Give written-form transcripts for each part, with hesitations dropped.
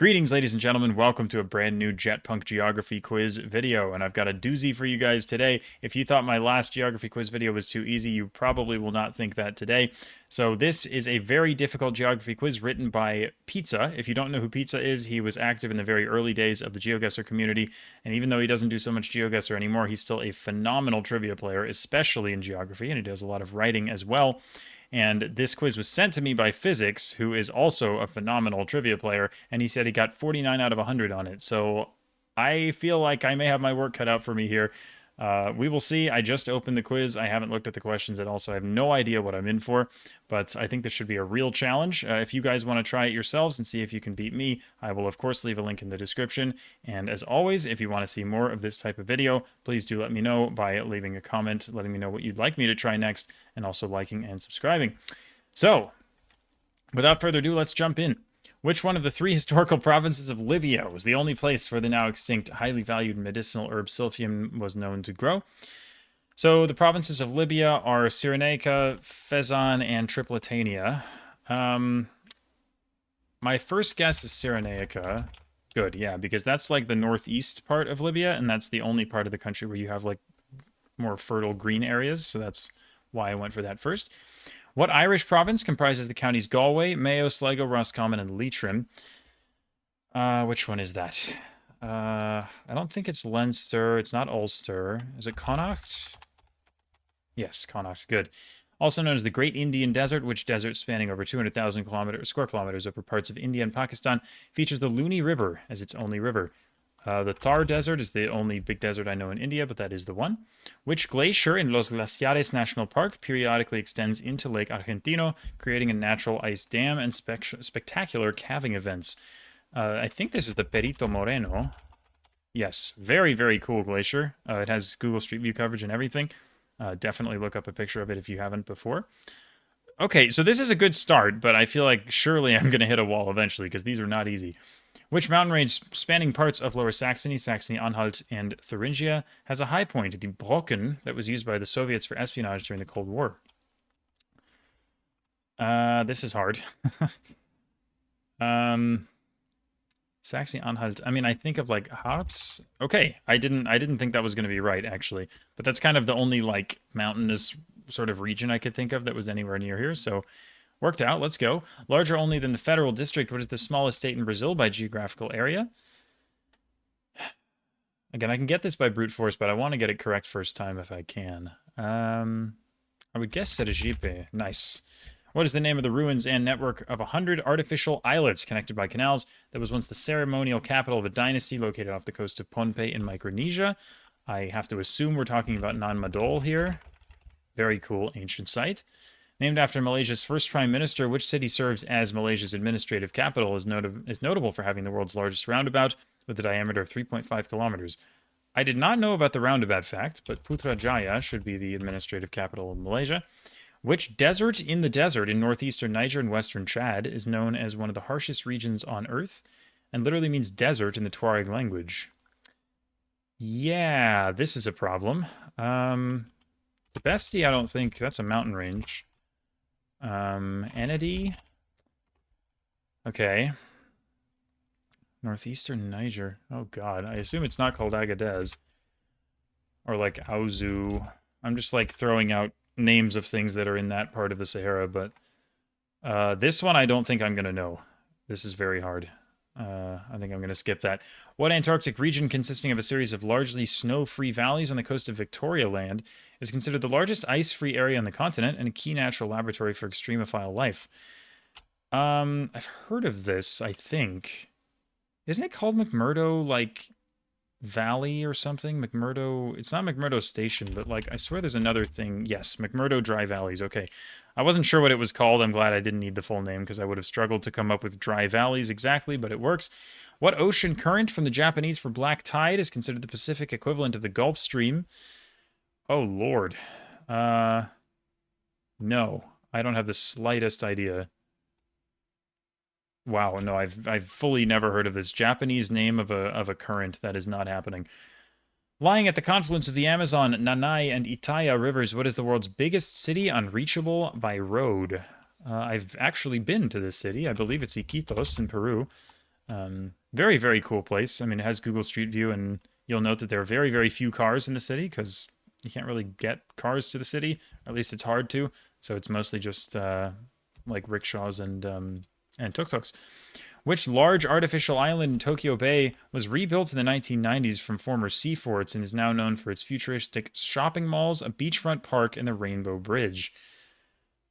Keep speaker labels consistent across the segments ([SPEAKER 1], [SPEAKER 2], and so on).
[SPEAKER 1] Greetings, ladies and gentlemen. Welcome to a brand new JetPunk geography quiz video, and I've got a doozy for you guys today. If you thought my last geography quiz video was too easy, you probably will not think that today. So this is a very difficult geography quiz written by Pizza. If you don't know who Pizza is, he was active in the very early days of the GeoGuessr community, and even though he doesn't do so much GeoGuessr anymore, he's still a phenomenal trivia player, especially in geography, and he does a lot of writing as well. And this quiz was sent to me by Physics, who is also a phenomenal trivia player, and he said he got 49 out of 100 on it. So I feel like I may have my work cut out for me here. We will see. I just opened the quiz. I haven't looked at the questions at all, so I have no idea what I'm in for. But I think this should be a real challenge. If you guys want to try it yourselves and see if you can beat me, I will, of course, leave a link in the description. And as always, if you want to see more of this type of video, please do let me know by leaving a comment, letting me know what you'd like me to try next, and also liking and subscribing. So, without further ado, let's jump in. Which one of the three historical provinces of Libya was the only place where the now extinct, highly valued medicinal herb silphium was known to grow? So the provinces of Libya are Cyrenaica, Fezzan, and Tripolitania. My first guess is Cyrenaica. Good, yeah, because that's like the northeast part of Libya, and that's the only part of the country where you have like more fertile green areas, so that's why I went for that first. What Irish province comprises the counties Galway, Mayo, Sligo, Roscommon, and Leitrim? Which one is that? I don't think it's Leinster. It's not Ulster. Is it Connacht? Yes, Connacht. Good. Also known as the Great Indian Desert, which desert spanning over 200,000 square kilometers over parts of India and Pakistan, features the Luni River as its only river. The Thar Desert is the only big desert I know in India, but that is the one. Which glacier in Los Glaciares National Park periodically extends into Lake Argentino, creating a natural ice dam and spectacular calving events? I think this is the Perito Moreno. Yes, very, very cool glacier. It has Google Street View coverage and everything. Definitely look up a picture of it if you haven't before. Okay, so this is a good start, but I feel like surely I'm going to hit a wall eventually because these are not easy. Which mountain range spanning parts of Lower Saxony, Saxony-Anhalt, and Thuringia has a high point, the Brocken, that was used by the Soviets for espionage during the Cold War? This is hard. Saxony-Anhalt. I mean, I think of like Harz. Okay, I didn't think that was going to be right actually, but that's kind of the only like mountainous sort of region I could think of that was anywhere near here. So. Worked out, let's go. Larger only than the federal district, what is the smallest state in Brazil by geographical area? Again, I can get this by brute force, but I want to get it correct first time if I can. I would guess Sergipe. Nice. What is the name of the ruins and network of 100 artificial islets connected by canals that was once the ceremonial capital of a dynasty located off the coast of Pohnpei in Micronesia? I have to assume we're talking about Nan Madol here. Very cool ancient site. Named after Malaysia's first prime minister, which city serves as Malaysia's administrative capital is notable for having the world's largest roundabout with a diameter of 3.5 kilometers. I did not know about the roundabout fact, but Putrajaya should be the administrative capital of Malaysia. Which desert in the desert in northeastern Niger and western Chad is known as one of the harshest regions on Earth and literally means desert in the Tuareg language? Yeah, this is a problem. The Bestie, I don't think that's a mountain range. Enedy. Okay. Northeastern Niger. Oh god, I assume it's not called Agadez. Or like Auzu. I'm just like throwing out names of things that are in that part of the Sahara, but this one I don't think I'm gonna know. This is very hard. I think I'm gonna skip that. What Antarctic region consisting of a series of largely snow-free valleys on the coast of Victoria Land is considered the largest ice-free area on the continent and a key natural laboratory for extremophile life? I've heard of this, I think. Isn't it called McMurdo, like, Valley or something? McMurdo, it's not McMurdo Station, but, like, I swear there's another thing. Yes, McMurdo Dry Valleys, okay. I wasn't sure what it was called. I'm glad I didn't need the full name because I would have struggled to come up with Dry Valleys exactly, but it works. What ocean current from the Japanese for black tide is considered the Pacific equivalent of the Gulf Stream? Oh, Lord. No. I don't have the slightest idea. Wow, no, I've fully never heard of this Japanese name of a current. That is not happening. Lying at the confluence of the Amazon, Nanay, and Itaya rivers, what is the world's biggest city unreachable by road? I've actually been to this city. I believe it's Iquitos in Peru. Very, very cool place. I mean, it has Google Street View, and you'll note that there are very, very few cars in the city because you can't really get cars to the city. Or at least it's hard to. So it's mostly just like rickshaws and tuk-tuks. Which large artificial island in Tokyo Bay was rebuilt in the 1990s from former sea forts and is now known for its futuristic shopping malls, a beachfront park, and the Rainbow Bridge?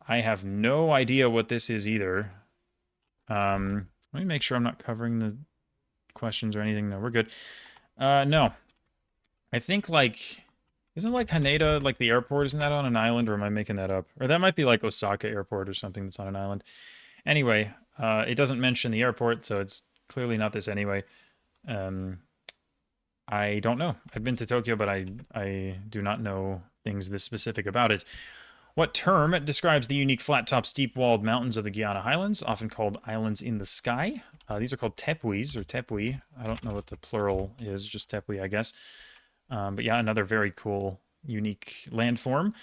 [SPEAKER 1] I have no idea what this is either. Let me make sure I'm not covering the questions or anything. No, we're good. No. I think like isn't like Haneda like the airport? Isn't that on an island, or am I making that up? Or that might be like Osaka Airport or something that's on an island. Anyway, it doesn't mention the airport, so it's clearly not this anyway. Um, I don't know. I've been to Tokyo, but I do not know things this specific about it. What term describes the unique flat-top, steep-walled mountains of the Guiana Highlands, often called islands in the sky? These are called tepuis or tepui. I don't know what the plural is, just tepui, I guess. But yeah, another very cool, unique landform.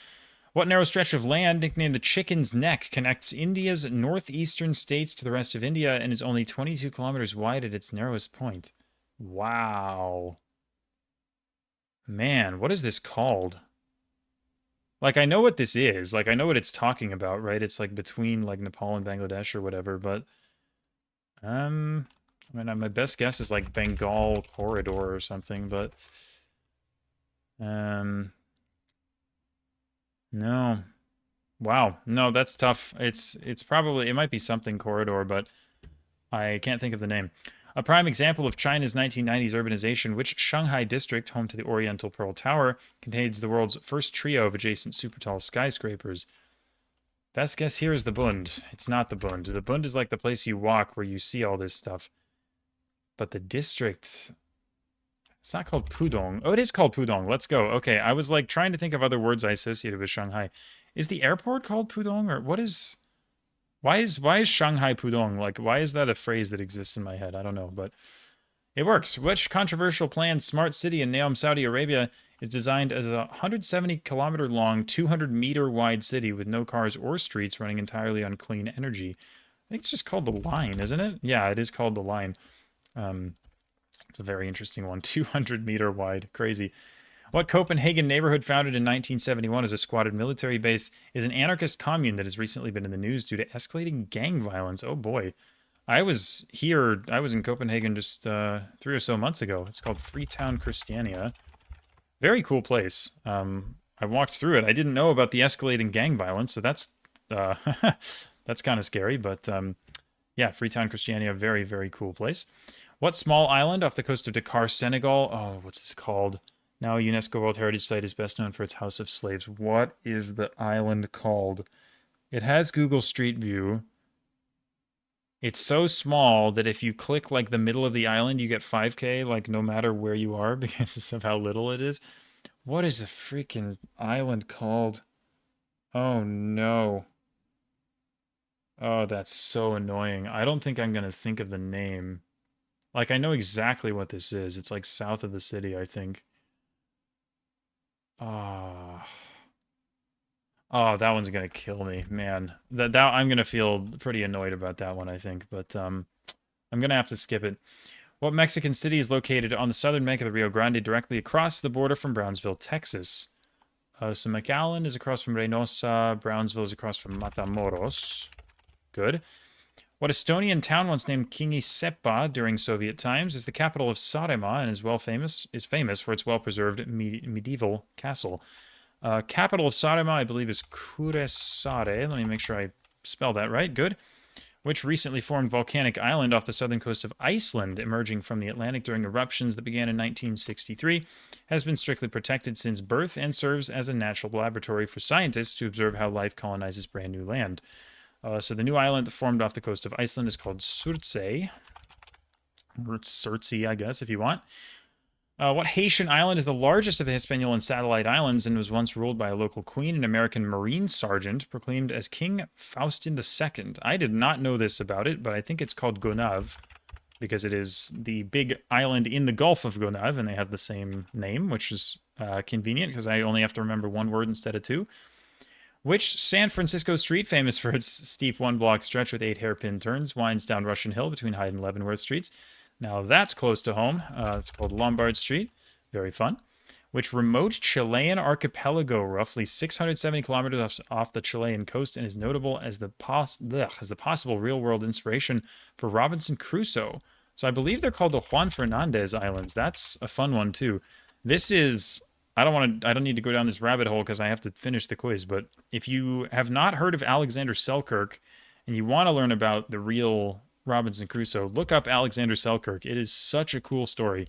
[SPEAKER 1] What narrow stretch of land, nicknamed the Chicken's Neck, connects India's northeastern states to the rest of India and is only 22 kilometers wide at its narrowest point? Wow. Man, what is this called? Like, I know what this is. Like, I know what it's talking about, right? It's like between like Nepal and Bangladesh or whatever, but I mean, my best guess is like Bengal corridor or something, but no. Wow. No, that's tough. It's probably it might be something corridor, but I can't think of the name. A prime example of China's 1990s urbanization, which Shanghai district, home to the Oriental Pearl Tower, contains the world's first trio of adjacent super tall skyscrapers. Best guess here is the Bund. It's not the Bund. The Bund is like the place you walk where you see all this stuff. But the district, it's not called Pudong. Oh, it is called Pudong. Let's go. Okay, I was like trying to think of other words I associated with Shanghai. Is the airport called Pudong, or what is? Why is Shanghai Pudong? Like, why is that a phrase that exists in my head? I don't know, but it works. Which controversial planned smart city in Neom, Saudi Arabia is designed as a 170-kilometer long, 200-meter wide city with no cars or streets running entirely on clean energy? I think it's just called the Line, isn't it? Yeah, it is called the Line. It's a very interesting one. 200-meter wide. Crazy. What Copenhagen neighborhood founded in 1971 as a squatted military base is an anarchist commune that has recently been in the news due to escalating gang violence. Oh boy. I was in Copenhagen just 3 or so months ago. It's called Freetown, Christiania. Very cool place. I walked through it. I didn't know about the escalating gang violence, so that's that's kind of scary. But yeah, Freetown, Christiania, very, very cool place. What small island off the coast of Dakar, Senegal? Oh, what's this called? Now a UNESCO World Heritage Site is best known for its House of Slaves. What is the island called? It has Google Street View. It's so small that if you click like the middle of the island, you get 5K, like no matter where you are because of how little it is. What is the freaking island called? Oh no. Oh, that's so annoying. I don't think I'm going to think of the name. Like, I know exactly what this is. It's like south of the city, I think. Ah. Oh, that one's gonna kill me, man. That I'm gonna feel pretty annoyed about that one, I think. But I'm gonna have to skip it. What Mexican city is located on the southern bank of the Rio Grande, directly across the border from Brownsville, Texas? So McAllen is across from Reynosa. Brownsville is across from Matamoros. Good. What Estonian town once named Kingisepa during Soviet times is the capital of Saaremaa and is famous for its well-preserved medieval castle. Capital of Saaremaa, I believe, is Kuressaare. Let me make sure I spell that right. Good. Which recently formed volcanic island off the southern coast of Iceland, emerging from the Atlantic during eruptions that began in 1963, has been strictly protected since birth and serves as a natural laboratory for scientists to observe how life colonizes brand new land. So the new island that formed off the coast of Iceland is called Surtsey. Or Surtsey, I guess, if you want. What Haitian island is the largest of the Hispaniola and Satellite Islands and was once ruled by a local queen and American Marine sergeant proclaimed as King Faustin II? I did not know this about it, but I think it's called Gonave because it is the big island in the Gulf of Gonave, and they have the same name, which is convenient because I only have to remember one word instead of two. Which San Francisco street, famous for its steep one-block stretch with 8 hairpin turns, winds down Russian Hill between Hyde and Leavenworth Streets? Now that's close to home. It's called Lombard Street. Very fun. Which remote Chilean archipelago, roughly 670 kilometers off the Chilean coast, and is notable as the possible real-world inspiration for Robinson Crusoe? So I believe they're called the Juan Fernandez Islands. That's a fun one too. This is I don't need to go down this rabbit hole because I have to finish the quiz, but if you have not heard of Alexander Selkirk and you want to learn about the real Robinson Crusoe, look up Alexander Selkirk. It is such a cool story.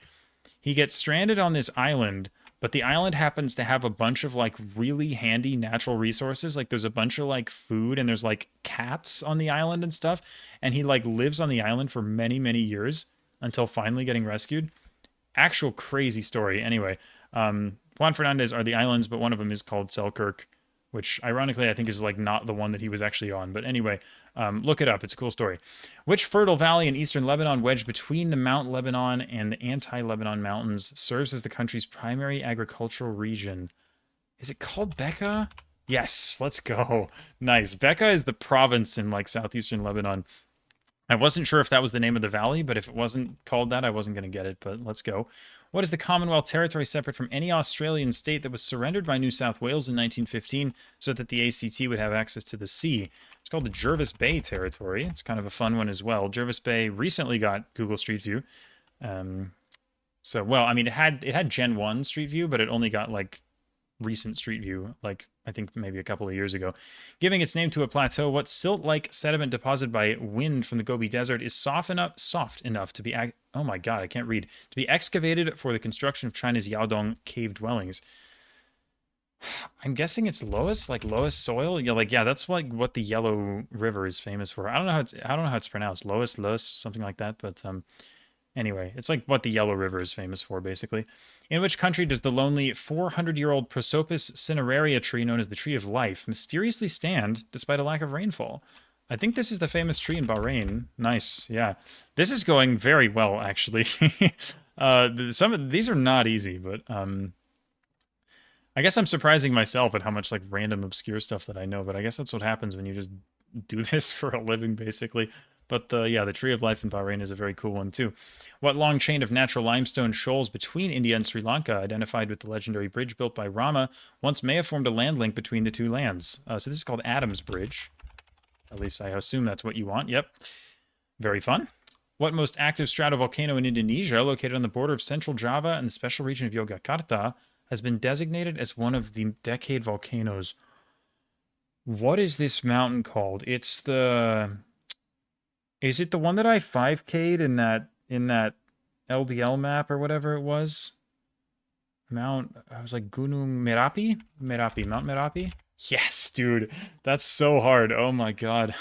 [SPEAKER 1] He gets stranded on this island, but the island happens to have a bunch of like really handy natural resources. Like there's a bunch of like food and there's like cats on the island and stuff. And he like lives on the island for many, many years until finally getting rescued. Actual crazy story. Anyway, Juan Fernandez are the islands, but one of them is called Selkirk, which ironically I think is like not the one that he was actually on. But anyway, look it up. It's a cool story. Which fertile valley in eastern Lebanon, wedged between the Mount Lebanon and the anti-Lebanon mountains, serves as the country's primary agricultural region? Is it called Bekaa? Yes, let's go. Nice. Bekaa is the province in like southeastern Lebanon. I wasn't sure if that was the name of the valley, but if it wasn't called that, I wasn't going to get it, but let's go. What is the Commonwealth territory separate from any Australian state that was surrendered by New South Wales in 1915 so that the ACT would have access to the sea? It's called the Jervis Bay Territory. It's kind of a fun one as well. Jervis Bay recently got Google Street View. Well, I mean, it had Gen 1 Street View, but it only got like recent Street View, like I think maybe a couple of years ago. Giving its name to a plateau, what silt-like sediment deposited by wind from the Gobi Desert is soft enough to be, oh my god, I can't read, to be excavated for the construction of China's Yaodong cave dwellings? I'm guessing it's lowest soil. Yeah, that's like what the Yellow River is famous for. I don't know how it's pronounced. Lowest, something like that. But anyway, it's like what the Yellow River is famous for, basically. In which country does the lonely 400-year-old Prosopis cineraria tree, known as the Tree of Life, mysteriously stand despite a lack of rainfall? I think this is the famous tree in Bahrain. Nice, yeah. This is going very well, actually. Some of these are not easy, but I guess I'm surprising myself at how much like random obscure stuff that I know. But I guess that's what happens when you just do this for a living, basically. But yeah, the Tree of Life in Bahrain is a very cool one too. What long chain of natural limestone shoals between India and Sri Lanka, identified with the legendary bridge built by Rama, once may have formed a land link between the two lands? So this is called Adams Bridge. At least I assume that's what you want. Yep. Very fun. What most active stratovolcano in Indonesia, located on the border of central Java and the special region of Yogyakarta, has been designated as one of the decade volcanoes? What is this mountain called? It's the... Is it the one that I 5K'd in that LDL map or whatever it was? I was like Gunung Merapi? Mount Merapi? Yes, dude. That's so hard. Oh my god.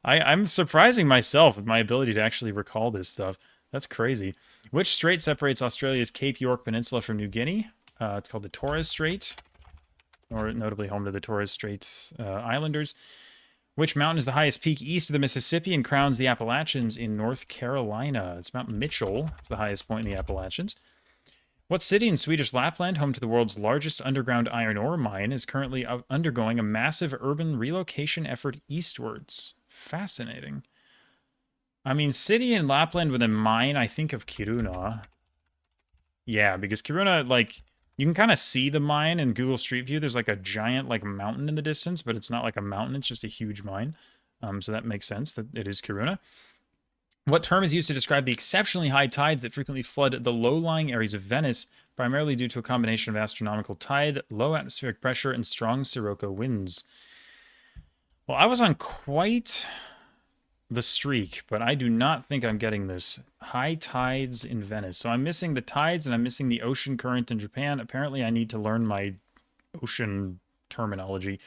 [SPEAKER 1] I'm surprising myself with my ability to actually recall this stuff. That's crazy. Which strait separates Australia's Cape York Peninsula from New Guinea? It's called the Torres Strait, or notably home to the Torres Strait Islanders. Which mountain is the highest peak east of the Mississippi and crowns the Appalachians in North Carolina? It's Mount Mitchell. It's the highest point in the Appalachians. What city in Swedish Lapland, home to the world's largest underground iron ore mine, is currently undergoing a massive urban relocation effort eastwards? Fascinating. I mean, city in Lapland with a mine, I think of Kiruna. Yeah, because Kiruna, like... You can kind of see the mine in Google Street View. There's like a giant like mountain in the distance, but it's not like a mountain. It's just a huge mine. So that makes sense that it is Kiruna. What term is used to describe the exceptionally high tides that frequently flood the low-lying areas of Venice, primarily due to a combination of astronomical tide, low atmospheric pressure, and strong Sirocco winds? Well, I was on quite the streak, but I do not think I'm getting this. High tides in Venice. So I'm missing the tides and I'm missing the ocean current in Japan. Apparently I need to learn my ocean terminology.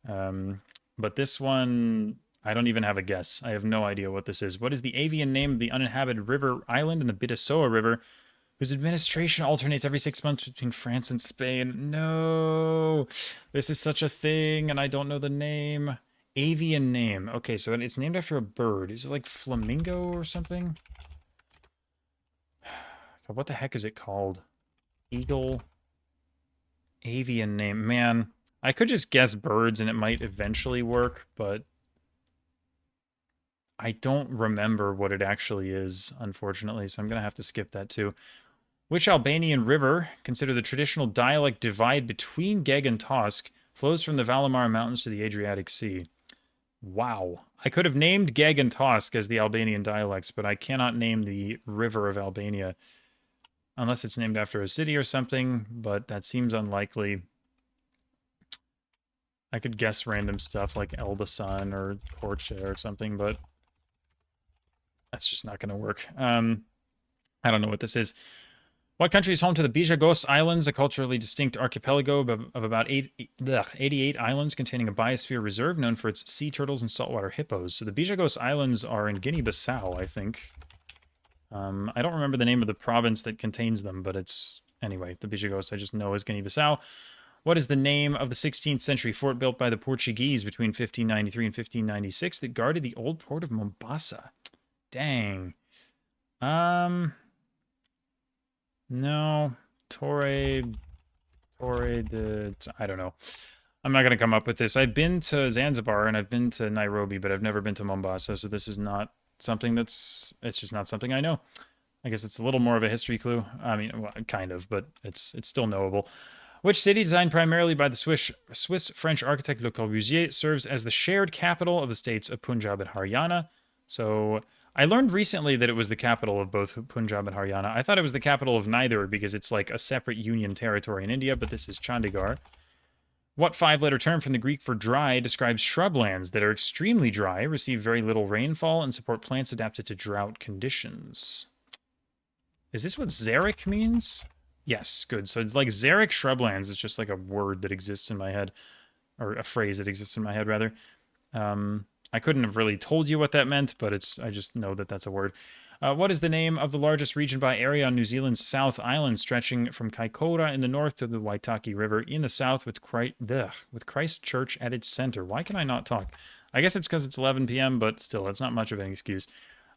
[SPEAKER 1] But this one, I don't even have a guess. I have no idea what this is. What is the avian name of the uninhabited river island in the Bidassoa River, whose administration alternates every 6 months between France and Spain? No, this is such a thing and I don't know the name. Avian name. Okay, so it's named after a bird. Is it like flamingo or something? What the heck is it called? Eagle. Avian name. Man, I could just guess birds and it might eventually work, but I don't remember what it actually is, unfortunately, so I'm going to have to skip that too. Which Albanian river, considered the traditional dialect divide between Geg and Tosk, flows from the Valimar Mountains to the Adriatic Sea? Wow. I could have named Geg and Tosk as the Albanian dialects, but I cannot name the river of Albania. Unless it's named after a city or something, but that seems unlikely. I could guess random stuff like Elbasan or Korcha or something, but that's just not going to work. I don't know what this is. What country is home to the Bijagos Islands, a culturally distinct archipelago of about 88 islands containing a biosphere reserve known for its sea turtles and saltwater hippos? So the Bijagos Islands are in Guinea-Bissau, I think. I don't remember the name of the province that contains them, but it's... Anyway, the Bijagos I just know as Guinea-Bissau. What is the name of the 16th century fort built by the Portuguese between 1593 and 1596 that guarded the old port of Mombasa? Dang. No. Torre de... I don't know. I'm not going to come up with this. I've been to Zanzibar and I've been to Nairobi, but I've never been to Mombasa, so this is not something that's... It's just not something I know. I guess it's a little more of a history clue. I mean, well, kind of, but it's still knowable. Which city, designed primarily by the Swiss-French architect Le Corbusier, serves as the shared capital of the states of Punjab and Haryana? So... I learned recently that it was the capital of both Punjab and Haryana. I thought it was the capital of neither because it's like a separate union territory in India, but this is Chandigarh. What five-letter term from the Greek for dry describes shrublands that are extremely dry, receive very little rainfall, and support plants adapted to drought conditions? Is this what xeric means? Yes, good. So it's like xeric shrublands. It's just like a word that exists in my head, or a phrase that exists in my head, rather. I couldn't have really told you what that meant, but I just know that that's a word. What is the name of the largest region by area on New Zealand's South Island, stretching from Kaikoura in the north to the Waitaki River in the south with Christchurch at its center? Why can I not talk? I guess it's because it's 11 p.m., but still, it's not much of an excuse.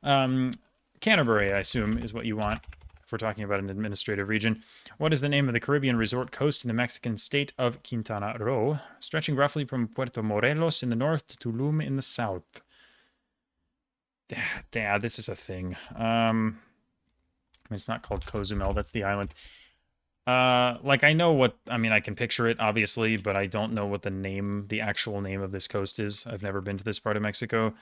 [SPEAKER 1] Canterbury, I assume, is what you want if we're talking about an administrative region. What is the name of the Caribbean resort coast in the Mexican state of Quintana Roo, stretching roughly from Puerto Morelos in the north to Tulum in the south? Yeah, this is a thing. I mean, it's not called Cozumel, that's the island. Like, I know what... I mean, I can picture it, obviously, but I don't know what the actual name of this coast is. I've never been to this part of Mexico.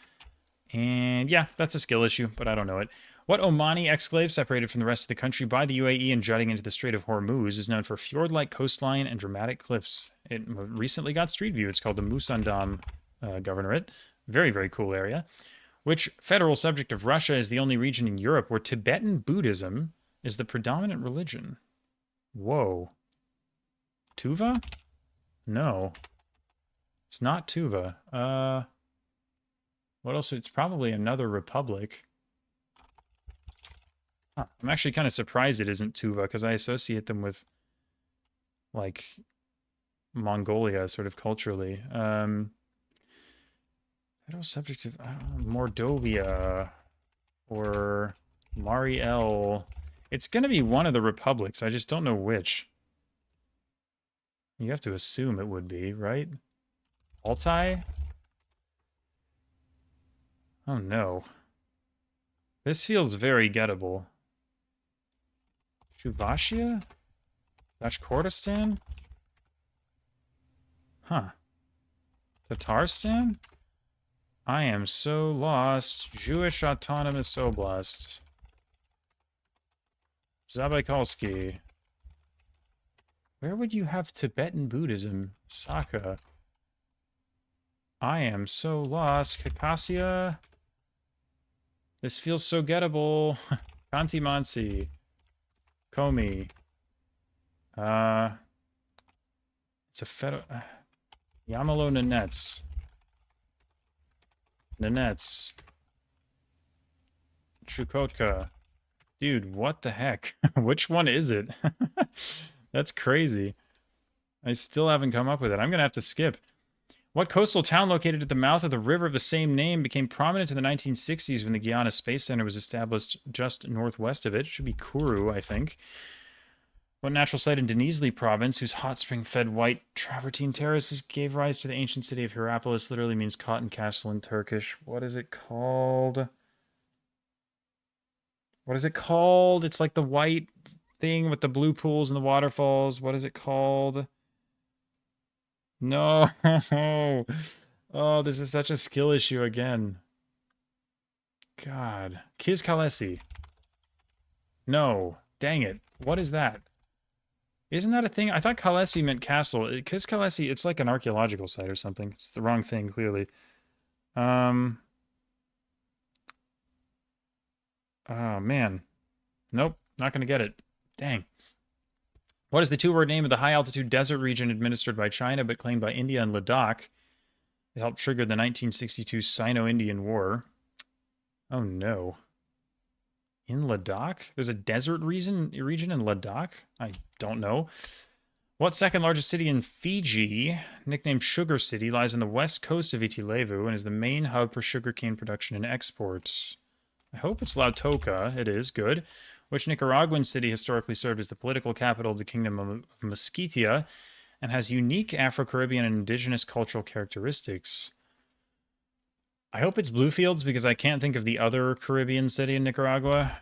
[SPEAKER 1] And yeah, that's a skill issue, but I don't know it. What Omani exclave, separated from the rest of the country by the UAE and jutting into the Strait of Hormuz, is known for fjord-like coastline and dramatic cliffs? It recently got street view. It's called the Musandam Governorate. Very, very cool area. Which federal subject of Russia is the only region in Europe where Tibetan Buddhism is the predominant religion? Whoa. Tuva? No. It's not Tuva. What else? It's probably another republic. Huh. I'm actually kind of surprised it isn't Tuva, because I associate them with, like, Mongolia, sort of culturally. Federal subject of Mordovia or Mariel. It's going to be one of the republics. I just don't know which. You have to assume it would be, right? Altai? Oh no. This feels very gettable. Shuvashia? Bashkortostan? Huh. Tatarstan? I am so lost. Jewish Autonomous Oblast. Zabaikalsky. Where would you have Tibetan Buddhism? Saka. I am so lost. Khakassia? This feels so gettable. Kanti Mansi. Komi. It's a federal... Yamalo Nanets. Nanets. Chukotka. Dude, what the heck? Which one is it? That's crazy. I still haven't come up with it. I'm going to have to skip. What coastal town located at the mouth of the river of the same name became prominent in the 1960s when the Guyana Space Center was established just northwest of it? It should be Kuru, I think. What natural site in Denizli province, whose hot spring-fed white travertine terraces gave rise to the ancient city of Hierapolis, literally means cotton castle in Turkish. What is it called? What is it called? It's like the white thing with the blue pools and the waterfalls. What is it called? No. Oh, this is such a skill issue again. God. Kizkalesi. No. Dang it. What is that? Isn't that a thing? I thought Kalesi meant castle. Kizkalesi, it's like an archaeological site or something. It's the wrong thing, clearly. Um. Oh, man. Nope. Not going to get it. Dang. What is the two-word name of the high-altitude desert region administered by China but claimed by India and Ladakh? It helped trigger the 1962 Sino-Indian War. Oh, no. In Ladakh? There's a desert region in Ladakh? I don't know. What second largest city in Fiji, nicknamed Sugar City, lies on the west coast of Itilevu and is the main hub for sugarcane production and exports? I hope it's Lautoka. It is. Good. Which Nicaraguan city historically served as the political capital of the Kingdom of Mosquitia and has unique Afro-Caribbean and indigenous cultural characteristics? I hope it's Bluefields because I can't think of the other Caribbean city in Nicaragua.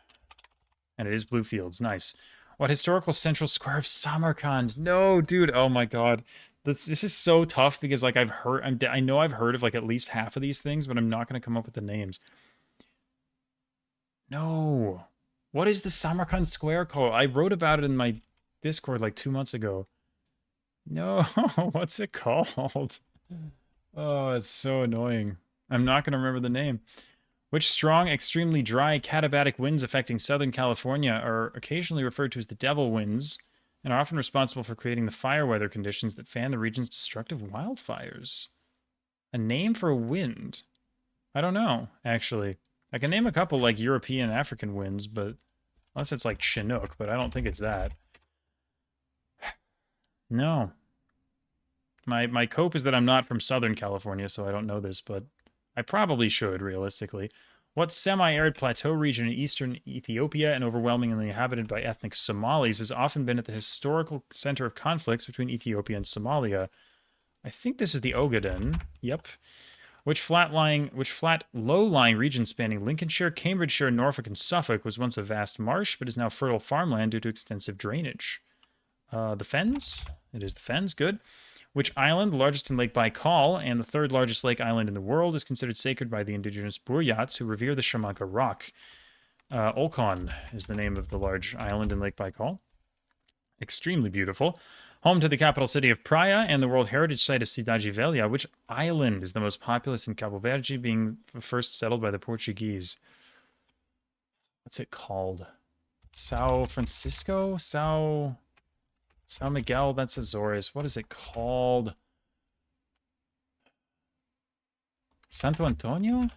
[SPEAKER 1] And it is Bluefields. Nice. What historical central square of Samarkand? No, dude. Oh my god. This is so tough because like I know I've heard of like at least half of these things, but I'm not going to come up with the names. No. What is the Samarkand Square called? I wrote about it in my Discord like 2 months ago. No, what's it called? Oh, it's so annoying. I'm not going to remember the name. Which strong, extremely dry, katabatic winds affecting Southern California are occasionally referred to as the devil winds and are often responsible for creating the fire weather conditions that fan the region's destructive wildfires? A name for a wind? I don't know, actually. I can name a couple like European African winds, but unless it's like Chinook, but I don't think it's that. No. My cope is that I'm not from Southern California, so I don't know this, but I probably should, realistically. What semi-arid plateau region in eastern Ethiopia and overwhelmingly inhabited by ethnic Somalis has often been at the historical center of conflicts between Ethiopia and Somalia? I think this is the Ogaden. Yep. Which flat, low-lying region spanning Lincolnshire, Cambridgeshire, Norfolk, and Suffolk was once a vast marsh, but is now fertile farmland due to extensive drainage? The Fens? It is the Fens. Good. Which island, the largest in Lake Baikal and the third largest lake island in the world, is considered sacred by the indigenous Buryats who revere the Shamanka rock? Olkhon is the name of the large island in Lake Baikal. Extremely beautiful. Home to the capital city of Praia and the World Heritage Site of Cidade Velha. Which island is the most populous in Cabo Verde, being first settled by the Portuguese? What's it called? Sao Francisco? Sao Miguel? That's Azores. What is it called? Santo Antonio?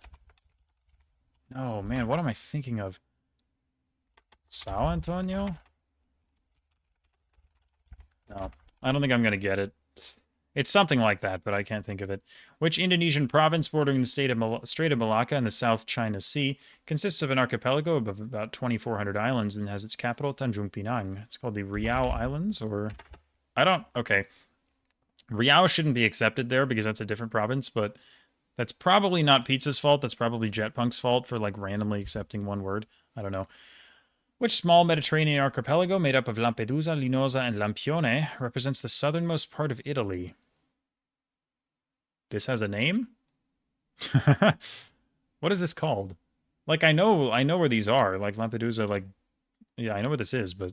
[SPEAKER 1] No, man, what am I thinking of? Sao Antonio? No, I don't think I'm going to get it. It's something like that, but I can't think of it. Which Indonesian province bordering the Strait of Malacca in the South China Sea consists of an archipelago of about 2,400 islands and has its capital Tanjung Pinang? It's called the Riau Islands, or... I don't... Okay. Riau shouldn't be accepted there because that's a different province, but that's probably not Pizza's fault. That's probably JetPunk's fault for, like, randomly accepting one word. I don't know. Which small Mediterranean archipelago made up of Lampedusa, Linosa, and Lampione represents the southernmost part of Italy? This has a name? What is this called? Like, I know where these are. Like, Lampedusa, like... Yeah, I know where this is, but...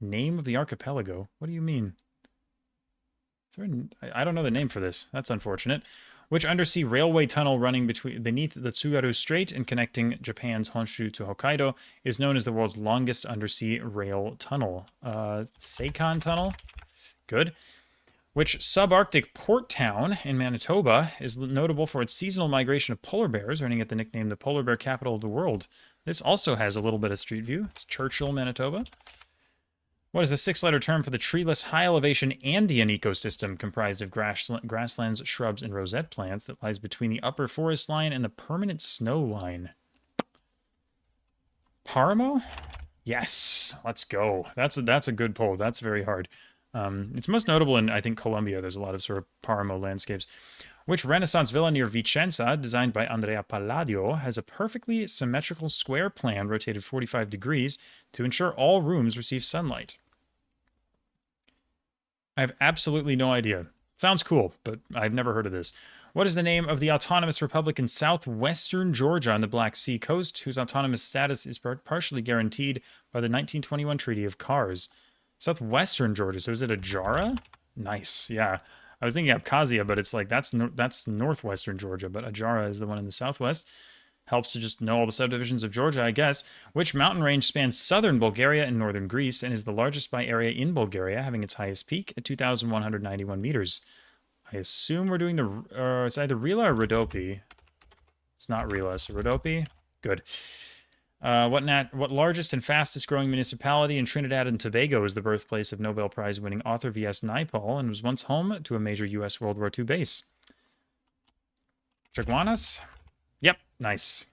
[SPEAKER 1] Name of the archipelago? What do you mean? I don't know the name for this. That's unfortunate. Which undersea railway tunnel running beneath the Tsugaru Strait and connecting Japan's Honshu to Hokkaido is known as the world's longest undersea rail tunnel? Seikon Tunnel? Good. Which subarctic port town in Manitoba is notable for its seasonal migration of polar bears, earning it the nickname the polar bear capital of the world? This also has a little bit of street view. It's Churchill, Manitoba. What is the 6-letter term for the treeless, high-elevation Andean ecosystem comprised of grasslands, shrubs, and rosette plants that lies between the upper forest line and the permanent snow line? Paramo? Yes, let's go. That's a good poll. That's very hard. It's most notable in, I think, Colombia. There's a lot of sort of Paramo landscapes. Which Renaissance villa near Vicenza, designed by Andrea Palladio, has a perfectly symmetrical square plan rotated 45 degrees to ensure all rooms receive sunlight? I have absolutely no idea. Sounds cool, but I've never heard of this. What is the name of the autonomous republic in southwestern Georgia on the Black Sea coast, whose autonomous status is partially guaranteed by the 1921 Treaty of Kars? Southwestern Georgia, so is it a Jara? Nice, yeah. I was thinking Abkhazia, but it's like that's northwestern Georgia, but Ajara is the one in the southwest. Helps to just know all the subdivisions of Georgia, I guess. Which mountain range spans southern Bulgaria and northern Greece and is the largest by area in Bulgaria, having its highest peak at 2,191 meters? I assume we're doing it's either Rila or Rodopi. It's not Rila, so Rodopi. Good. What largest and fastest growing municipality in Trinidad and Tobago is the birthplace of Nobel Prize winning author V.S. Naipaul and was once home to a major U.S. World War II base? Chaguanas? Yep, nice.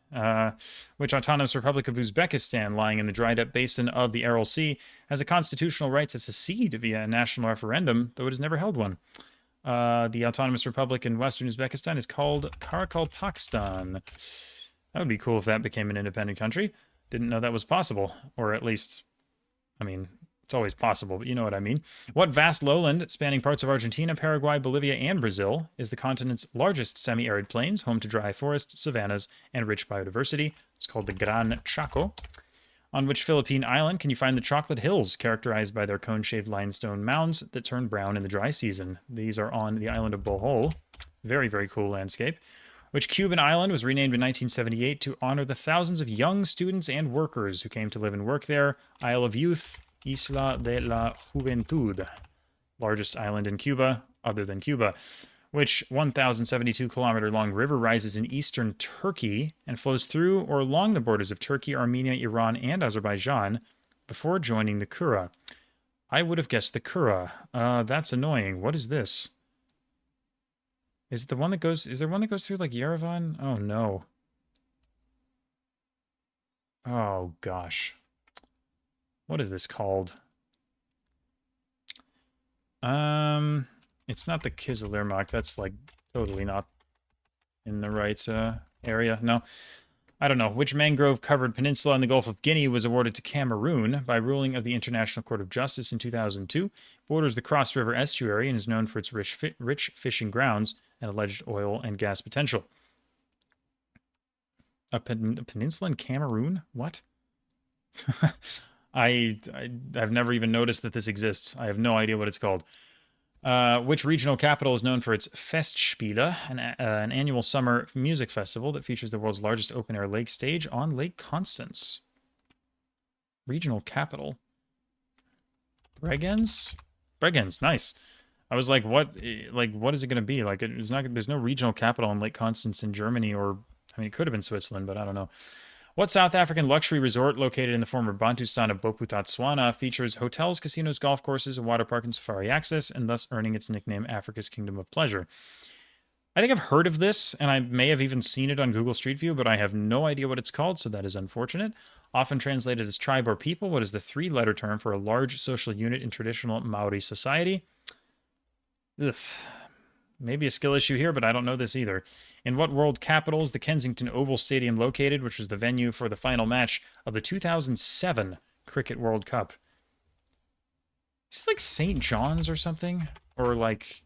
[SPEAKER 1] Which autonomous republic of Uzbekistan, lying in the dried up basin of the Aral Sea, has a constitutional right to secede via a national referendum, though it has never held one? The autonomous republic in western Uzbekistan is called Karakalpakstan. That would be cool if that became an independent country. Didn't know that was possible. Or at least, I mean, it's always possible, but you know what I mean. What vast lowland, spanning parts of Argentina, Paraguay, Bolivia, and Brazil, is the continent's largest semi-arid plains, home to dry forests, savannas, and rich biodiversity? It's called the Gran Chaco. On which Philippine island can you find the Chocolate Hills, characterized by their cone-shaped limestone mounds that turn brown in the dry season? These are on the island of Bohol. Very, very cool landscape. Which Cuban island was renamed in 1978 to honor the thousands of young students and workers who came to live and work there? Isle of Youth, Isla de la Juventud. Largest island in Cuba, other than Cuba. Which 1,072-kilometer long river rises in eastern Turkey and flows through or along the borders of Turkey, Armenia, Iran, and Azerbaijan before joining the Kura? I would have guessed the Kura. That's annoying. What is this? Is it the one that goes... Is there one that goes through, like, Yerevan? Oh, no. Oh, gosh. What is this called? It's not the Kizilirmak. That's, like, totally not in the right area. No. I don't know. Which mangrove-covered peninsula in the Gulf of Guinea was awarded to Cameroon by ruling of the International Court of Justice in 2002? Borders the Cross River estuary and is known for its rich fishing grounds and alleged oil and gas potential. A peninsula in Cameroon? What? I've never even noticed that this exists. I have no idea what it's called. Which regional capital is known for its Festspiele, an annual summer music festival that features the world's largest open-air lake stage on Lake Constance? Regional capital. Bregenz? Bregenz, nice. I was like, what is it going to be? Like, there's no regional capital on Lake Constance in Germany, or, I mean, it could have been Switzerland, but I don't know. What South African luxury resort located in the former Bantustan of Bophuthatswana features hotels, casinos, golf courses, a water park, and safari access, and thus earning its nickname Africa's Kingdom of Pleasure? I think I've heard of this, and I may have even seen it on Google Street View, but I have no idea what it's called, so that is unfortunate. Often translated as tribe or people, what is the three-letter term for a large social unit in traditional Maori society? Ugh. Maybe a skill issue here, but I don't know this either. In what world capital is the Kensington Oval Stadium located, which was the venue for the final match of the 2007 Cricket World Cup? Is it like St. John's or something? Or like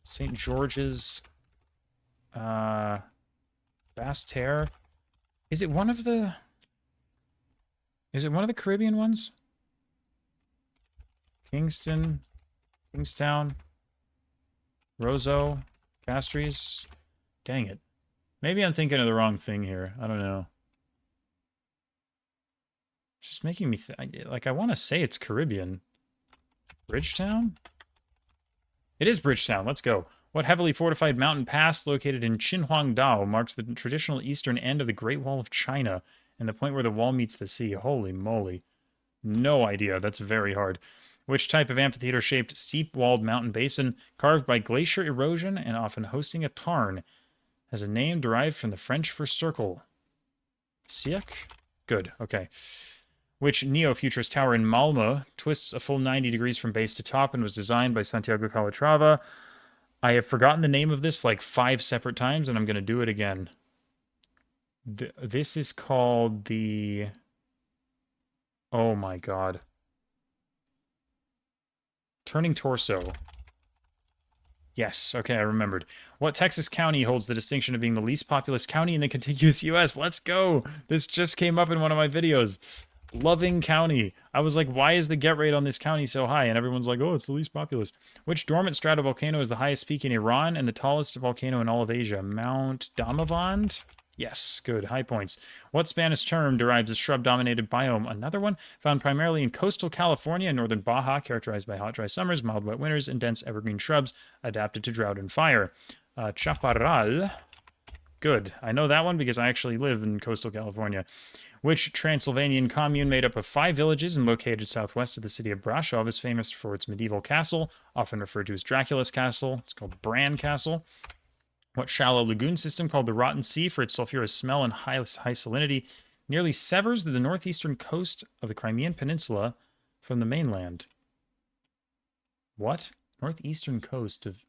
[SPEAKER 1] St. George's? Basse-Terre? Is it one of the Caribbean ones? Kingston? Kingstown? Roseau, Castries. Dang it. Maybe I'm thinking of the wrong thing here. I don't know. It's just making me I want to say it's Caribbean. Bridgetown? It is Bridgetown. Let's go. What heavily fortified mountain pass located in Qinhuangdao marks the traditional eastern end of the Great Wall of China and the point where the wall meets the sea? Holy moly. No idea. That's very hard. Which type of amphitheater-shaped, steep-walled mountain basin, carved by glacier erosion and often hosting a tarn, has a name derived from the French for circle? Siek? Good, okay. Which neo-futurist tower in Malmö twists a full 90 degrees from base to top and was designed by Santiago Calatrava. I have forgotten the name of this like 5 separate times, and I'm going to do it again. This is called the... Oh my god. Turning Torso. Yes, okay, I remembered. What Texas county holds the distinction of being the least populous county in the contiguous U.S.? Let's go! This just came up in one of my videos. Loving County. I was like, why is the get rate on this county so high? And everyone's like, oh, it's the least populous. Which dormant stratovolcano is the highest peak in Iran and the tallest volcano in all of Asia? Mount Damavand? Yes, good. High points. What Spanish term derives a shrub-dominated biome? Another one? Found primarily in coastal California and northern Baja, characterized by hot, dry summers, mild, wet winters, and dense evergreen shrubs, adapted to drought and fire. Chaparral. Good. I know that one because I actually live in coastal California. Which Transylvanian commune made up of 5 villages and located southwest of the city of Brasov is famous for its medieval castle, often referred to as Dracula's Castle. It's called Bran Castle. What shallow lagoon system called the Rotten Sea for its sulfurous smell and high salinity nearly severs the northeastern coast of the Crimean Peninsula from the mainland? What? Northeastern coast of...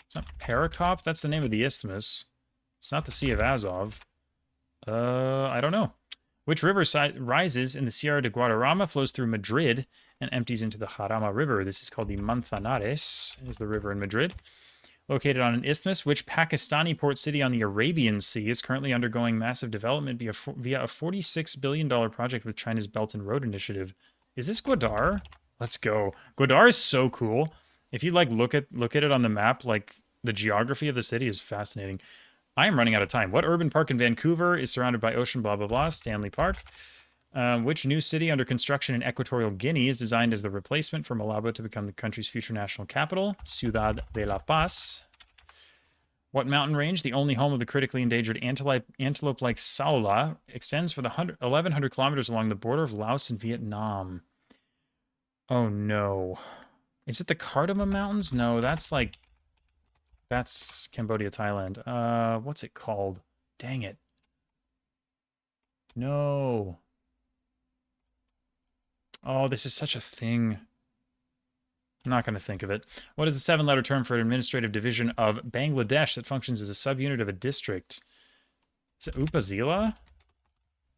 [SPEAKER 1] It's not Perekop? That's the name of the isthmus. It's not the Sea of Azov. I don't know. Which river rises in the Sierra de Guadarrama, flows through Madrid, and empties into the Jarama River? This is called the Manzanares, is the river in Madrid. Located on an isthmus, which Pakistani port city on the Arabian Sea is currently undergoing massive development via a $46 billion project with China's Belt and Road Initiative. Is this Gwadar? Let's go. Gwadar is so cool. If you like look at it on the map, like the geography of the city is fascinating. I am running out of time. What urban park in Vancouver is surrounded by ocean, blah, blah, blah? Stanley Park. Which new city under construction in Equatorial Guinea is designed as the replacement for Malabo to become the country's future national capital? Ciudad de La Paz. What mountain range, the only home of the critically endangered antelope-like saola, extends for the 1,100 kilometers along the border of Laos and Vietnam? Oh, no. Is it the Cardamom Mountains? No, that's Cambodia, Thailand. What's it called? Dang it. No. Oh, this is such a thing. I'm not going to think of it. What is the 7-letter term for an administrative division of Bangladesh that functions as a subunit of a district? Is it Upazila?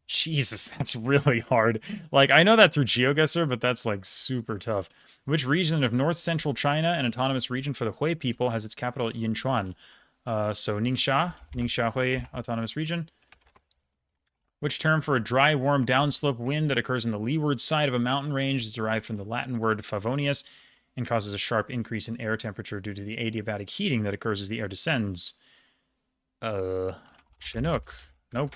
[SPEAKER 1] Jesus, that's really hard. Like, I know that through GeoGuessr, but that's, like, super tough. Which region of north-central China, an autonomous region for the Hui people, has its capital at Yinchuan? So Ningxia Hui Autonomous Region. Which term for a dry, warm, downslope wind that occurs on the leeward side of a mountain range is derived from the Latin word favonius and causes a sharp increase in air temperature due to the adiabatic heating that occurs as the air descends? Chinook. Nope.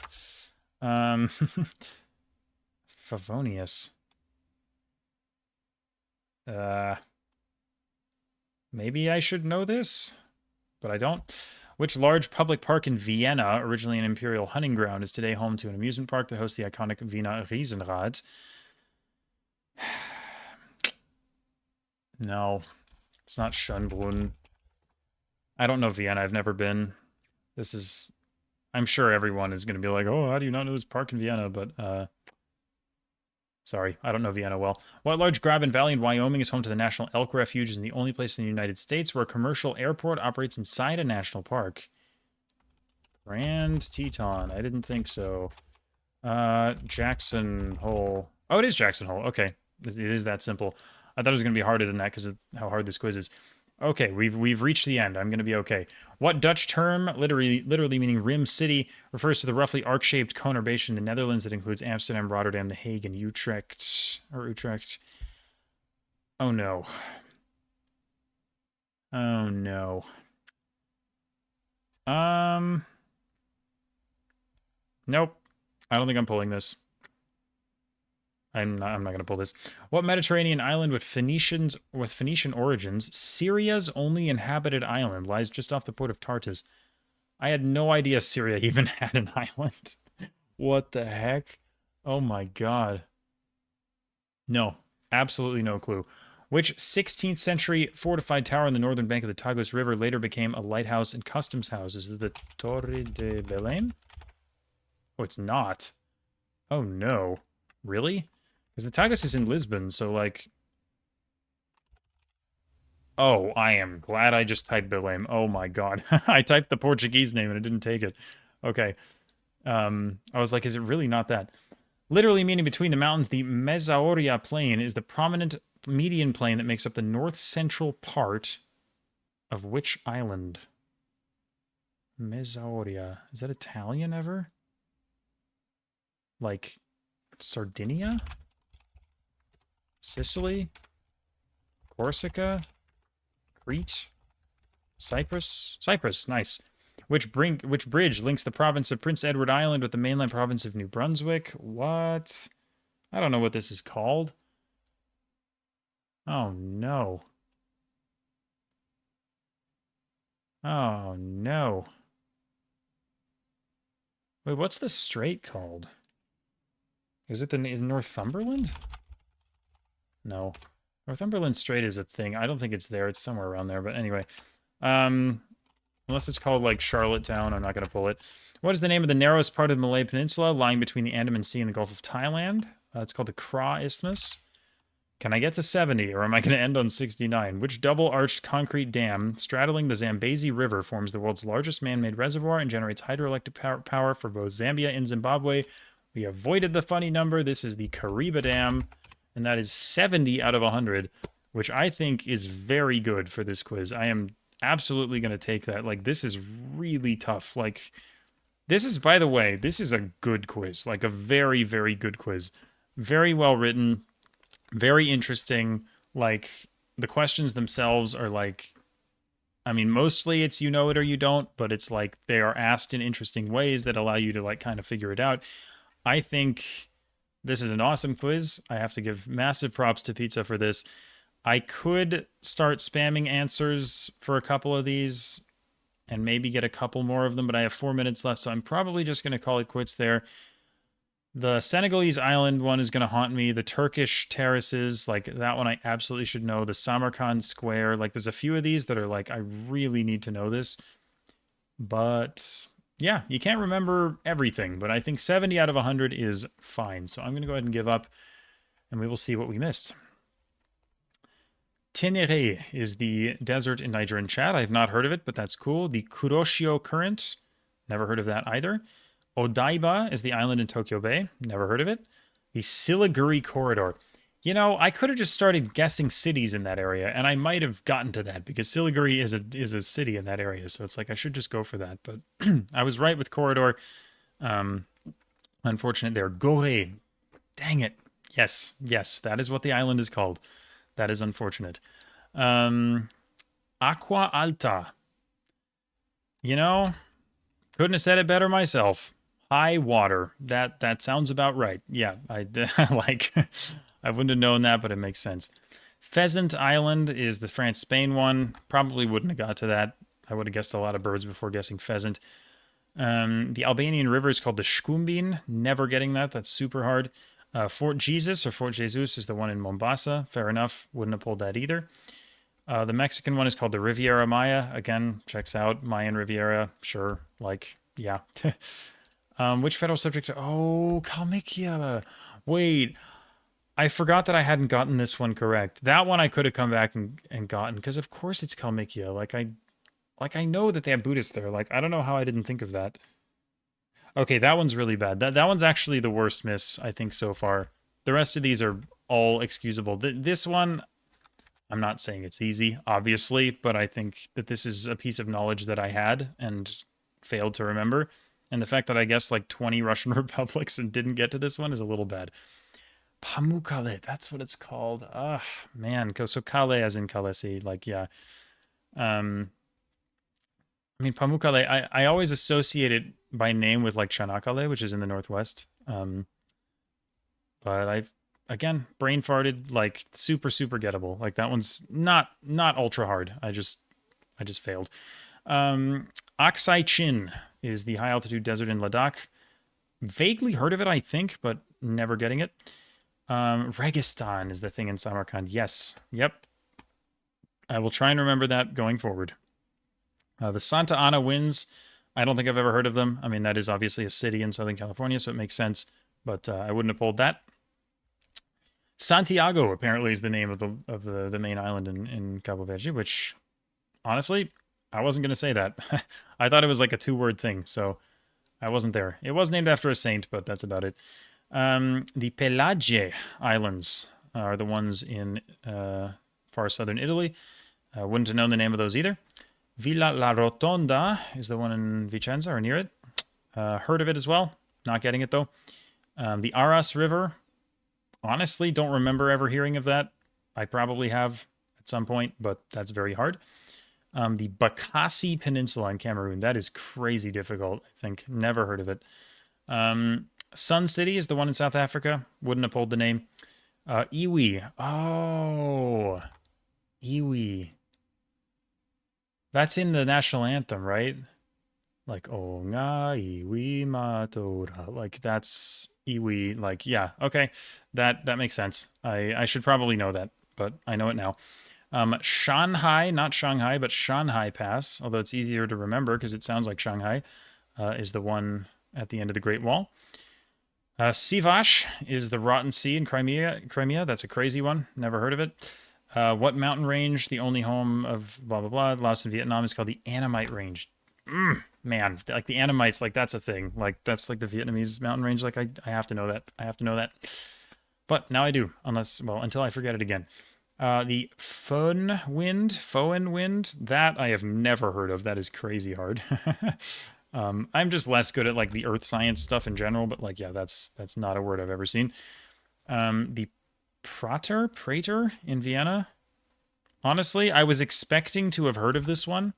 [SPEAKER 1] Favonius. Maybe I should know this, but I don't. Which large public park in Vienna, originally an imperial hunting ground, is today home to an amusement park that hosts the iconic Wiener Riesenrad? No, it's not Schönbrunn. I don't know Vienna. I've never been. This is... I'm sure everyone is going to be like, oh, how do you not know this park in Vienna? But, sorry, I don't know Vienna well. What large graben valley in Wyoming is home to the National Elk Refuge and the only place in the United States where a commercial airport operates inside a national park? Grand Teton. I didn't think so. Jackson Hole. Oh, it is Jackson Hole. Okay. It is that simple. I thought it was going to be harder than that because of how hard this quiz is. Okay, we've reached the end. I'm going to be okay. What Dutch term, literally meaning rim city, refers to the roughly arc-shaped conurbation in the Netherlands that includes Amsterdam, Rotterdam, The Hague, and Utrecht? Oh, no. Oh, no. Nope. I don't think I'm pulling this. I'm not going to pull this. What Mediterranean island with Phoenician origins, Syria's only inhabited island, lies just off the port of Tartus? I had no idea Syria even had an island. What the heck? Oh my god. No, absolutely no clue. Which 16th century fortified tower on the northern bank of the Tagus River later became a lighthouse and customs house? Is it the Torre de Belém? Oh, it's not. Oh no. Really? Because the Tagus is in Lisbon, so like... Oh, I am glad I just typed the name. Oh my god. I typed the Portuguese name and it didn't take it. Okay. I was like, is it really not that? Literally meaning between the mountains, the Mesaoria Plain is the prominent median plain that makes up the north-central part of which island? Mesaoria. Is that Italian ever? Like Sardinia? Sicily? Corsica? Crete? Cyprus? Cyprus, nice. Which bridge links the province of Prince Edward Island with the mainland province of New Brunswick? What? I don't know what this is called. Oh no. Oh no. Wait, what's the strait called? Is Northumberland? No. Northumberland Strait is a thing. I don't think it's there. It's somewhere around there. But anyway. Unless it's called like Charlottetown, I'm not going to pull it. What is the name of the narrowest part of the Malay Peninsula lying between the Andaman Sea and the Gulf of Thailand? It's called the Kra Isthmus. Can I get to 70 or am I going to end on 69? Which double-arched concrete dam straddling the Zambezi River forms the world's largest man-made reservoir and generates hydroelectric power for both Zambia and Zimbabwe? We avoided the funny number. This is the Kariba Dam, and that is 70 out of 100, which I think is very good for this quiz. I am absolutely going to take that. Like, this is really tough. Like, this is, by the way, this is a good quiz. Like, a very, very good quiz. Very well written. Very interesting. Like, the questions themselves are like, I mean, mostly it's you know it or you don't, but it's like they are asked in interesting ways that allow you to like kind of figure it out. I think this is an awesome quiz. I have to give massive props to Pizza for this. I could start spamming answers for a couple of these and maybe get a couple more of them, but I have 4 minutes left, so I'm probably just going to call it quits there. The Senegalese island one is going to haunt me. The Turkish terraces, like that one I absolutely should know. The Samarkand Square, like there's a few of these that are like, I really need to know this. But yeah, you can't remember everything, but I think 70 out of 100 is fine. So I'm going to go ahead and give up, and we will see what we missed. Tenere is the desert in Niger and Chad. I have not heard of it, but that's cool. The Kuroshio Current, never heard of that either. Odaiba is the island in Tokyo Bay. Never heard of it. The Siliguri Corridor. You know, I could have just started guessing cities in that area, and I might have gotten to that because Siliguri is a city in that area. So it's like I should just go for that. But I was right with corridor. Unfortunate there. Gore. Dang it. Yes, that is what the island is called. That is unfortunate. Aqua Alta. You know, couldn't have said it better myself. High water. That sounds about right. Yeah, I like. I wouldn't have known that, but it makes sense. Pheasant Island is the France-Spain one. Probably wouldn't have got to that. I would have guessed a lot of birds before guessing pheasant. The Albanian river is called the Shkumbin. Never getting that. That's super hard. Fort Jesus or Fort Jesus is the one in Mombasa. Fair enough. Wouldn't have pulled that either. The Mexican one is called the Riviera Maya. Again, checks out. Mayan Riviera. Sure. Like, yeah. Which federal subject? Oh, Kalmykia. Wait. I forgot that I hadn't gotten this one correct. That one I could have come back and gotten, because of course it's Kalmykia. Like I know that they have Buddhists there. Like, I don't know how I didn't think of that. Okay, that one's really bad. That one's actually the worst miss, I think, so far. The rest of these are all excusable. This one, I'm not saying it's easy, obviously, but I think that this is a piece of knowledge that I had and failed to remember. And the fact that I guessed like 20 Russian republics and didn't get to this one is a little bad. Pamukkale, that's what it's called. Ah, man. So Kale as in Kalesi, like, yeah. I mean, Pamukkale, I always associate it by name with like Çanakkale, which is in the northwest. But I've, again, brain farted, like super, super gettable. Like that one's not ultra hard. I just failed. Aksai Chin is the high altitude desert in Ladakh. Vaguely heard of it, I think, but never getting it. Registan is the thing in Samarkand. Yes. Yep. I will try and remember that going forward. The Santa Ana Winds. I don't think I've ever heard of them. I mean, that is obviously a city in Southern California, so it makes sense. But I wouldn't have pulled that. Santiago apparently is the name of the main island in Cabo Verde, which honestly, I wasn't going to say that. I thought it was like a two-word thing, so I wasn't there. It was named after a saint, but that's about it. The Pelagie Islands are the ones in far southern Italy. Wouldn't have known the name of those either. Villa La Rotonda is the one in Vicenza or near it. Heard of it as well. Not getting it though. The Aras River. Honestly, don't remember ever hearing of that. I probably have at some point, but that's very hard. The Bakassi Peninsula in Cameroon. That is crazy difficult, I think. Never heard of it. Sun City is the one in South Africa. Wouldn't have pulled the name. Iwi. Oh, Iwi. That's in the national anthem, right? Like, oh, nga iwi matora. Like, that's iwi. Like, yeah, okay. That makes sense. I should probably know that, but I know it now. Shanghai, not Shanghai, but Shanghai Pass, although it's easier to remember because it sounds like Shanghai, is the one at the end of the Great Wall. Sivash is the Rotten Sea in Crimea. That's a crazy one. Never heard of it. What mountain range, the only home of blah, blah, blah, lost in Vietnam, is called the Annamite Range. Man, like the Annamites, like that's a thing. Like that's like the Vietnamese mountain range. Like I have to know that. I have to know that. But now I do, until I forget it again. The Fohn Wind, that I have never heard of. That is crazy hard. I'm just less good at like the earth science stuff in general, but like, yeah, that's not a word I've ever seen. The Prater in Vienna. Honestly, I was expecting to have heard of this one.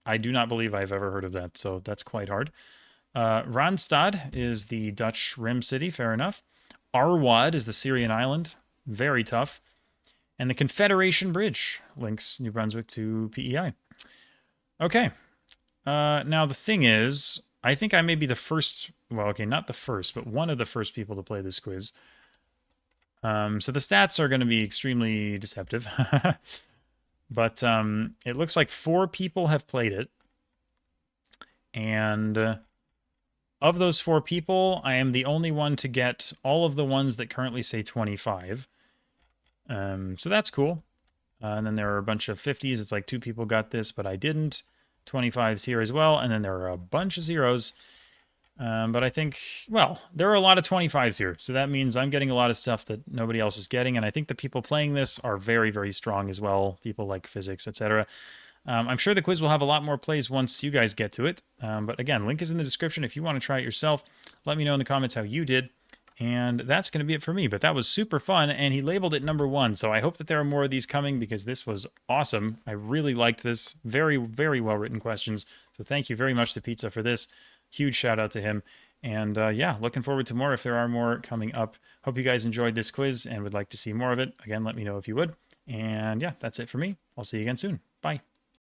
[SPEAKER 1] I do not believe I've ever heard of that, so that's quite hard. Randstad is the Dutch rim city, fair enough. Arwad is the Syrian island, very tough. And the Confederation Bridge links New Brunswick to PEI. Okay. Now, the thing is, I think I may be the first, well, okay, not the first, but one of the first people to play this quiz. So the stats are going to be extremely deceptive. But it looks like 4 people have played it. And of those 4 people, I am the only one to get all of the ones that currently say 25. So that's cool. And then there are a bunch of 50s. It's like 2 people got this, but I didn't. 25s here as well. And then there are a bunch of zeros. But I think, well, there are a lot of 25s here. So that means I'm getting a lot of stuff that nobody else is getting. And I think the people playing this are very, very strong as well. People like physics, etc. I'm sure the quiz will have a lot more plays once you guys get to it. But again, link is in the description if you want to try it yourself. Let me know in the comments how you did. And that's going to be it for me. But that was super fun, and he labeled it number 1. So I hope that there are more of these coming because this was awesome. I really liked this. Very, very well-written questions. So thank you very much to Pizza for this. Huge shout out to him. And yeah, looking forward to more if there are more coming up. Hope you guys enjoyed this quiz and would like to see more of it. Again, let me know if you would. And yeah, that's it for me. I'll see you again soon. Bye.